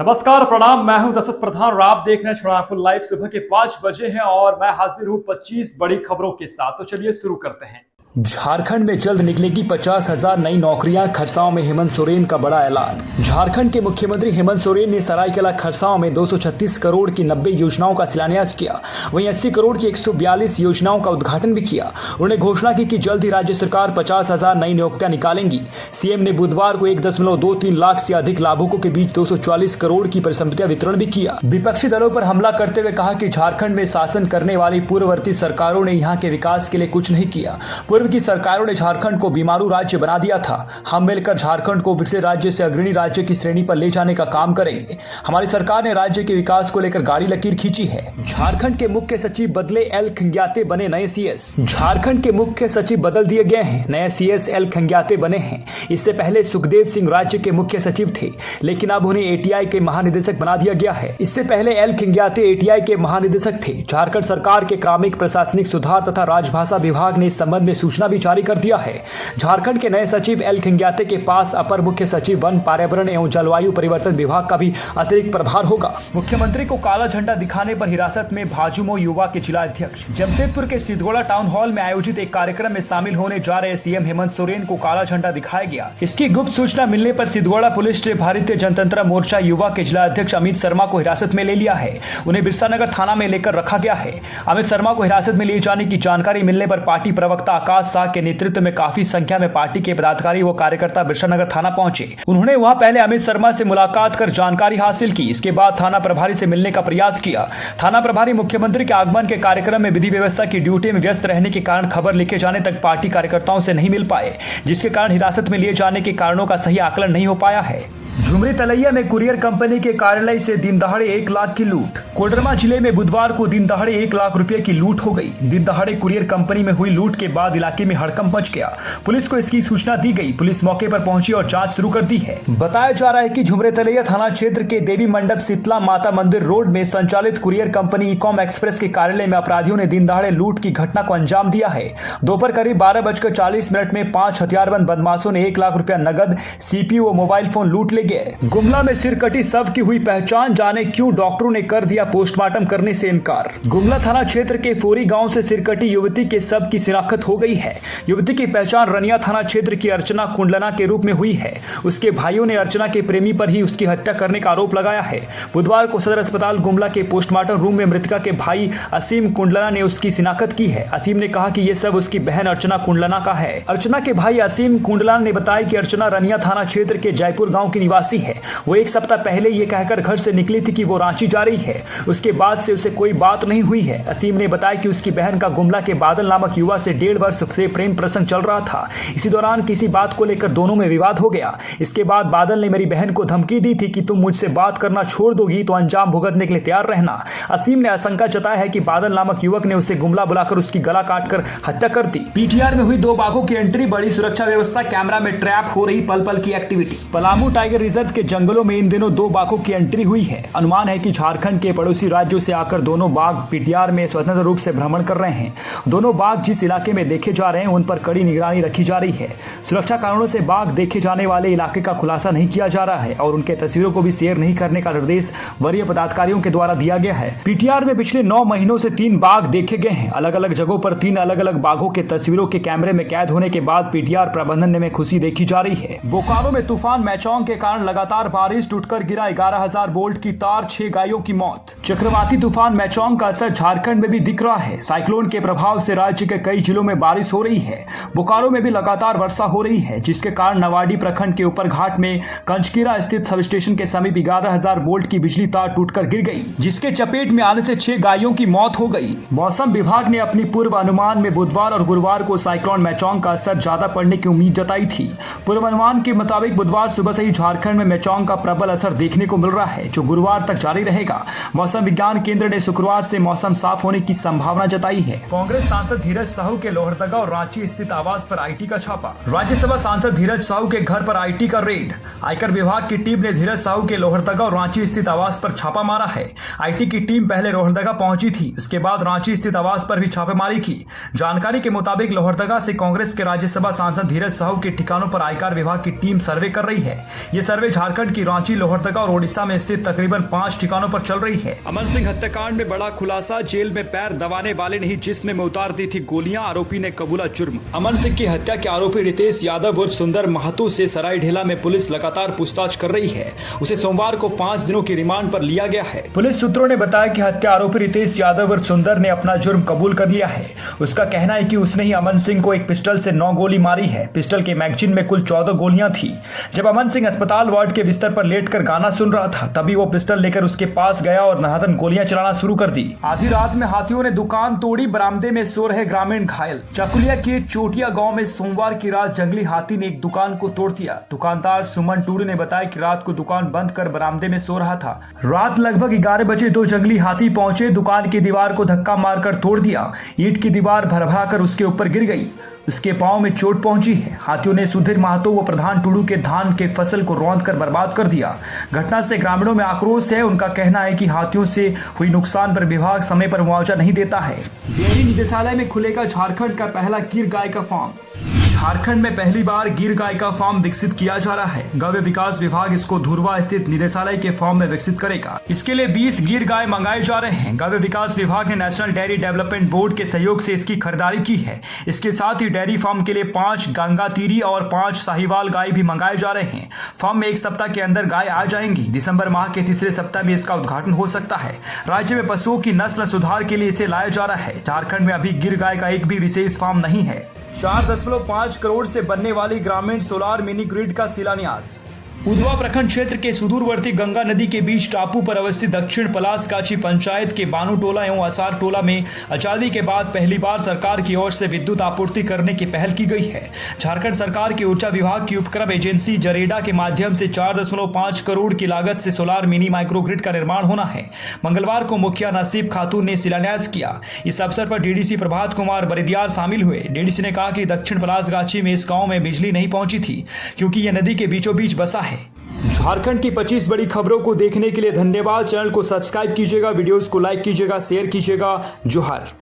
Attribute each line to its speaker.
Speaker 1: नमस्कार प्रणाम। मैं हूं दशरथ प्रधान और आप देख रहे हैं छोड़ापुर लाइव। सुबह के 5 बजे हैं और मैं हाजिर हूं 25 बड़ी खबरों के साथ। तो चलिए शुरू करते हैं। झारखंड में जल्द निकलेगी 50,000 नई नौकरियां, खरसावां में हेमंत सोरेन का बड़ा ऐलान। झारखंड के मुख्यमंत्री हेमंत सोरेन ने सरायकेला खरसावां में 236 करोड़ की 90 योजनाओं का शिलान्यास किया। वहीं 80 करोड़ की 142 योजनाओं का उद्घाटन भी किया। उन्होंने घोषणा की कि जल्द ही राज्य सरकार 50,000 नई नियुक्तियां निकालेंगी। सीएम ने बुधवार को 1.23 लाख से अधिक लाभुकों के बीच 244 करोड़ की परिसंपत्तियां वितरण भी किया। विपक्षी दलों पर हमला करते हुए कहा कि झारखंड में शासन करने वाली पूर्ववर्ती सरकारों ने यहाँ के विकास के लिए कुछ नहीं किया। पूर्व की सरकारों ने झारखंड को बीमारू राज्य बना दिया था। हम मिलकर झारखंड को पिछले राज्य से अग्रणी राज्य की श्रेणी पर ले जाने का काम करेंगे। हमारी सरकार ने राज्य के विकास को लेकर गाड़ी लकीर खींची है। झारखंड के मुख्य सचिव बदले, एल खंग्याते बने नए सीएस। झारखंड के मुख्य सचिव बदल दिए गए हैं। नए सीएस एल खंग्याते बने हैं। इससे पहले सुखदेव सिंह राज्य के मुख्य सचिव थे, लेकिन अब उन्हें एटीआई के महानिदेशक बना दिया गया है। इससे पहले एल खंग्याते एटीआई के महानिदेशक थे। झारखंड सरकार के ग्रामीण प्रशासनिक सुधार तथा राजभाषा विभाग ने इस संबंध में सूचना भी जारी कर दिया है। झारखंड के नए सचिव एल खंग्याते के पास अपर मुख्य सचिव वन, पर्यावरण एवं जलवायु परिवर्तन विभाग का भी अतिरिक्त प्रभार होगा। मुख्यमंत्री को काला झंडा दिखाने पर हिरासत में भाजयुमो युवा के जिला अध्यक्ष। जमशेदपुर के सिद्धगोड़ा टाउन हॉल में आयोजित एक कार्यक्रम में शामिल होने जा रहे सीएम हेमंत सोरेन को काला झंडा दिखाया गया। इसकी गुप्त सूचना मिलने पर सिद्धगोड़ा पुलिस ने भारतीय जनतंत्र मोर्चा युवा के जिला अध्यक्ष अमित शर्मा को हिरासत में ले लिया है। उन्हें बिरसानगर थाना में लेकर रखा गया है। अमित शर्मा को हिरासत में लिए जाने की जानकारी मिलने पर पार्टी प्रवक्ता आकाश शाह के नेतृत्व में काफी संख्या में पार्टी के पदाधिकारी व कार्यकर्ता बिरसानगर थाना पहुंचे। उन्होंने वहां पहले अमित शर्मा से मुलाकात कर जानकारी हासिल की। इसके बाद थाना प्रभारी से मिलने का प्रयास किया। थाना प्रभारी मुख्यमंत्री के आगमन के कार्यक्रम में विधि व्यवस्था की ड्यूटी में व्यस्त रहने के कारण खबर लिखे जाने तक पार्टी कार्यकर्ताओं से नहीं मिल पाए, जिसके कारण हिरासत में लिए जाने के कारणों का सही आकलन नहीं हो पाया है। झुमरी तलैया में कुरियर कंपनी के कार्यालय से दिन दहाड़े 1 लाख की लूट। कोडरमा जिले में बुधवार को दिन दहाड़े 1 लाख रुपए की लूट हो गई। दिन दहाड़े कुरियर कंपनी में हुई लूट के बाद इलाके में हड़कंप मच गया। पुलिस को इसकी सूचना दी गई। पुलिस मौके पर पहुंची और जांच शुरू कर दी है। बताया जा रहा है कि झुमरी तलैया थाना क्षेत्र के देवी मंडप शीतला माता मंदिर रोड में संचालित कुरियर कंपनी इकॉम एक्सप्रेस के कार्यालय में अपराधियों ने दिन दहाड़े लूट की घटना को अंजाम दिया है। दोपहर करीब 12:40 में 5 हथियारबंद बदमाशों ने 1 लाख रुपया नगद, सीपीयू व मोबाइल फोन लूट ले गए। गुमला में सिरकटी शव की हुई पहचान, जाने क्यों डॉक्टरों ने कर दिया पोस्टमार्टम करने से इनकार। गुमला थाना क्षेत्र के फोरी गांव से सिरकटी युवती के शव की शिनाख्त हो गई है। युवती की पहचान रनिया थाना क्षेत्र की अर्चना कुंडलना के रूप में हुई है। उसके भाइयों ने अर्चना के प्रेमी पर ही उसकी हत्या करने का आरोप लगाया है। बुधवार को सदर अस्पताल गुमला के पोस्टमार्टम रूम में मृतका के भाई असीम कुंडलना ने उसकी शिनाख्त की है। असीम ने कहा कि यह सब उसकी बहन अर्चना कुंडलना का है। अर्चना के भाई असीम कुंडलना ने बताया कि अर्चना रनिया थाना क्षेत्र के जयपुर गाँव की निवासी है। वो 1 सप्ताह पहले ये कहकर घर से निकली थी कि वो रांची जा रही है। उसके बाद से उसे कोई बात नहीं हुई है। असीम ने बताया कि उसकी बहन का गुमला के बादल नामक युवा से 1.5 वर्ष से प्रेम प्रसंग चल रहा था। इसी दौरान किसी बात को लेकर दोनों में विवाद हो गया। इसके बाद बादल ने मेरी बहन को धमकी दी थी कि तुम मुझसे बात करना छोड़ दोगी तो अंजाम भुगतने के लिए तैयार रहना। असीम ने आशंका जताया है कि बादल नामक युवक ने उसे गुमला बुलाकर उसकी गला काटकर हत्या कर दी। पीटीआर में हुई 2 बाघों की एंट्री, बड़ी सुरक्षा व्यवस्था, कैमरा में ट्रैप हो रही पल पल की एक्टिविटी। पलामू टाइगर रिजर्व के जंगलों में इन दिनों 2 बाघों की एंट्री हुई है। अनुमान है कि झारखंड के पड़ोसी राज्यों से आकर दोनों बाघ पीटीआर में स्वतंत्र रूप से भ्रमण कर रहे हैं। दोनों बाघ जिस इलाके में देखे जा रहे हैं उन पर कड़ी निगरानी रखी जा रही है। सुरक्षा कारणों से बाघ देखे जाने वाले इलाके का खुलासा नहीं किया जा रहा है और उनके तस्वीरों को भी शेयर नहीं करने का निर्देश वरीय पदाधिकारियों के द्वारा दिया गया है। पीटीआर में पिछले 9 महीनों से 3 बाघ देखे गए हैं। अलग अलग जगहों पर 3 अलग अलग बाघों के तस्वीरों के कैमरे में कैद होने के बाद पीटीआर प्रबंधन में खुशी देखी जा रही है। बोकारो में तूफान मैचोंग के कारण लगातार बारिश, टूटकर गिरा 11,000 वोल्ट की तार, 6 गायों की मौत। चक्रवाती तूफान मैचोंग का असर झारखंड में भी दिख रहा है। साइक्लोन के प्रभाव से राज्य के कई जिलों में बारिश हो रही है। बोकारो में भी लगातार वर्षा हो रही है, जिसके कारण नवाडी प्रखंड के ऊपर घाट में कंचकीरा स्थित सब स्टेशन के समीप 11,000 वोल्ट की बिजली तार टूटकर गिर गई, जिसके चपेट में आने से 6 गायों की मौत हो गई। मौसम विभाग ने अपनी पूर्व अनुमान में बुधवार और गुरुवार को साइक्लोन मैचोंग का असर ज्यादा पड़ने की उम्मीद जताई थी। पूर्व अनुमान के मुताबिक बुधवार सुबह से ही झारखंड में मैचोंग का प्रबल असर देखने को मिल रहा है, जो गुरुवार तक जारी रहेगा। मौसम मौसम विज्ञान केंद्र ने शुक्रवार से मौसम साफ होने की संभावना जताई है। कांग्रेस सांसद धीरज साहू के लोहरदगा और रांची स्थित आवास पर आईटी का छापा। राज्यसभा सांसद धीरज साहू के घर पर आईटी का रेड। आयकर विभाग की टीम ने धीरज साहू के लोहरदगा और रांची स्थित आवास पर छापा मारा है। आईटी की टीम पहले लोहरदगा पहुंची थी, उसके बाद रांची स्थित आवास पर भी छापेमारी की। जानकारी के मुताबिक लोहरदगा से कांग्रेस के राज्यसभा सांसद धीरज साहू के ठिकानों पर आयकर विभाग की टीम सर्वे कर रही है। ये सर्वे झारखंड की रांची, लोहरदगा और ओडिशा में स्थित तकरीबन 5 ठिकानों पर चल रही है। अमन सिंह हत्याकांड में बड़ा खुलासा। जेल में पैर दबाने वाले ने ही जिस्म में उतार दी थी गोलियां, आरोपी ने कबूला जुर्म। अमन सिंह की हत्या के आरोपी रितेश यादव उर्फ सुंदर महतो से सरायढेला में पुलिस लगातार पूछताछ कर रही है। उसे सोमवार को 5 दिनों की रिमांड पर लिया गया है। पुलिस सूत्रों ने बताया कि हत्या आरोपी रितेश यादव उर्फ सुंदर ने अपना जुर्म कबूल कर लिया है। उसका कहना है कि उसने ही अमन सिंह को एक पिस्टल से 9 गोली मारी है। पिस्टल के मैगजीन में कुल 14 गोलियां थी। जब अमन सिंह अस्पताल वार्ड के बिस्तर पर लेटकर गाना सुन रहा था, तभी वो पिस्टल लेकर उसके पास गया और नहातन गोलियां चलाना शुरू कर दी। आधी रात में हाथियों ने दुकान तोड़ी, बरामदे में सो रहे ग्रामीण घायल। चाकुलिया के चोटिया गांव में सोमवार की रात जंगली हाथी ने एक दुकान को तोड़ दिया। दुकानदार सुमन टूडू ने बताया कि रात को दुकान बंद कर बरामदे में सो रहा था। रात लगभग 11 बजे 2 जंगली हाथी पहुंचे, दुकान की दीवार को धक्का मारकर तोड़ दिया। ईंट की दीवार भरभराकर उसके ऊपर गिर गई। उसके पांव में चोट पहुंची है। हाथियों ने सुधीर महतो व प्रधान टुडू के धान के फसल को रौंद कर बर्बाद कर दिया। घटना से ग्रामीणों में आक्रोश है। उनका कहना है कि हाथियों से हुई नुकसान पर विभाग समय पर मुआवजा नहीं देता है। डेयरी निदेशालय में खुलेगा झारखंड का पहला गिर गाय का फार्म। झारखंड में पहली बार गिर गाय का फार्म विकसित किया जा रहा है। गव्य विकास विभाग इसको धुरवा स्थित निदेशालय के फार्म में विकसित करेगा। इसके लिए 20 गिर गाय मंगाए जा रहे हैं। गव्य विकास विभाग ने नेशनल डेयरी डेवलपमेंट बोर्ड के सहयोग से इसकी खरीदारी की है। इसके साथ ही डेयरी फार्म के लिए 5 गंगातीरी और 5 साहिवाल गाय भी मंगाए जा रहे हैं। फार्म में 1 सप्ताह के अंदर गाय आ जाएंगी। दिसंबर माह के तीसरे सप्ताह में इसका उद्घाटन हो सकता है। राज्य में पशुओं की नस्ल सुधार के लिए इसे लाया जा रहा है। झारखंड में अभी गिर गाय का एक भी विशेष फार्म नहीं है। 4.5 करोड़ से बनने वाली ग्रामीण सोलार मिनी ग्रिड का शिलान्यास। उधवा प्रखंड क्षेत्र के सुदूरवर्ती गंगा नदी के बीच टापू पर अवस्थित दक्षिण पलासगाछी पंचायत के बानू टोला एवं असार टोला में आजादी के बाद पहली बार सरकार की ओर से विद्युत आपूर्ति करने की पहल की गई है। झारखंड सरकार की ऊर्जा विभाग की उपक्रम एजेंसी जरेडा के माध्यम से 4.5 करोड़ की लागत से सोलार मिनी माइक्रोग्रिड का निर्माण होना है। मंगलवार को मुखिया नसीब खातून ने शिलान्यास किया। इस अवसर पर डीडीसी प्रभात कुमार बरिदियार शामिल हुए। डीडीसी ने कहा कि दक्षिण पलासगाछी में इस गाँव में बिजली नहीं पहुंची थी क्योंकि यह नदी के बीचों बीच बसा है। झारखंड की 25 बड़ी खबरों को देखने के लिए धन्यवाद। चैनल को सब्सक्राइब कीजिएगा, वीडियोस को लाइक कीजिएगा, शेयर कीजिएगा। जोहार।